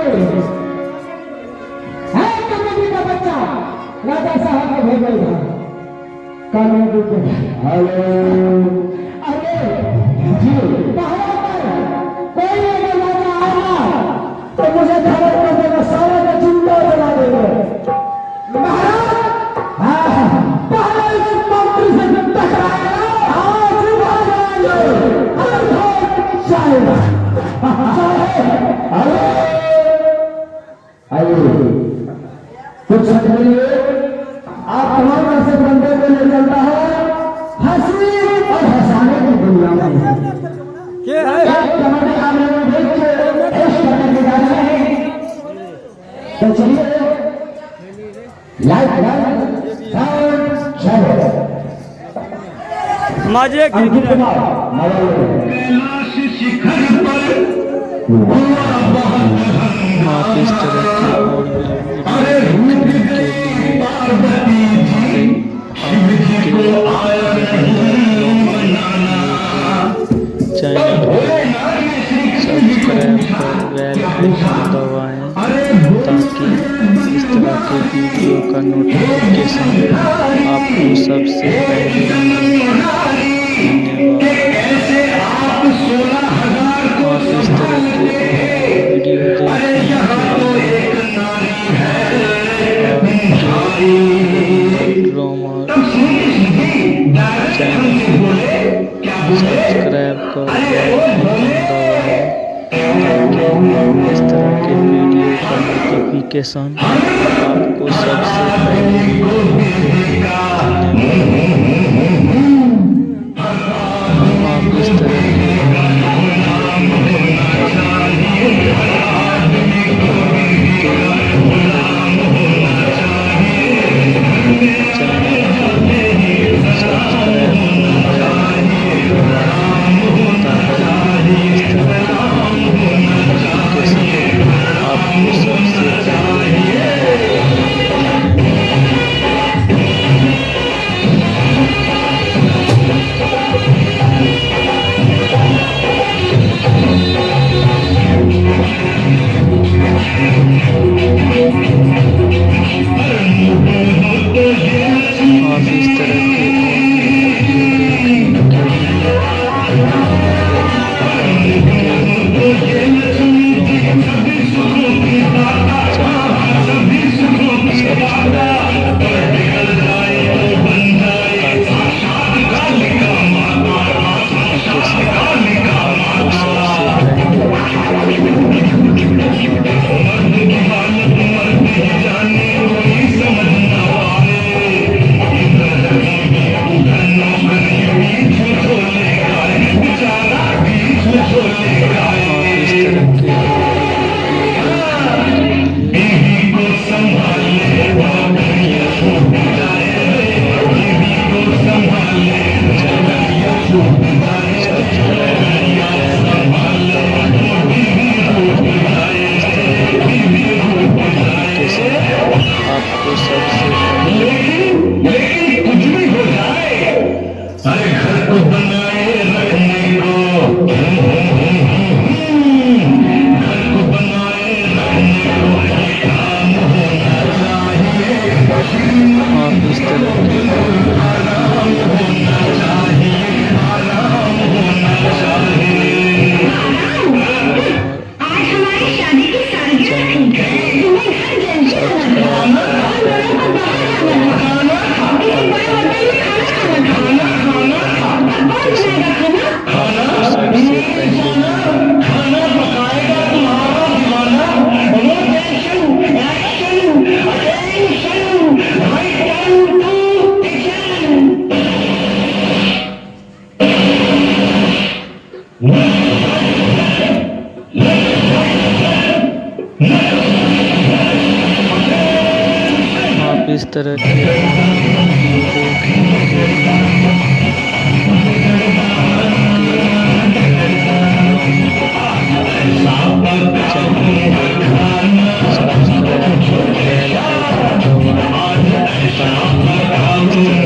है कमेटी का बच्चा राजा साहब का भेजल था कानून के। हेलो अरे जी पहाड़ पर कोई अगर राजा आया तो मुझे खबर कर देगा, सारे का चिंता जला देगा। महाराज हाँ पहले इस मंत्री से जब टकराएगा हाँ जुबा जाएंगे हर घर जाएगा। कुछ समझिए आप तमाम ऐसे बंदे को ले चलता है हंसी और हंसाने की दुनिया में कमेटी आप लोग देख के इस करने के जा रहे हैं। तो चलिए लाइट साउंड चलो माजे अंकित कुमार आप इस तरह की और भी चैनल सब्सक्राइब कर बेल आइकन दबाएं ताकि इस तरह के वीडियो का नोटिफिकेशन आपको सबसे पहले धन्यवाद। आप इस तरह के वीडियो ड्रामा चैनल सब्सक्राइब कर इस तरह के वीडियो का नोटिफिकेशन आपको सबसे पहले आप इस तरह के आप इस तरह के सब्सक्राइब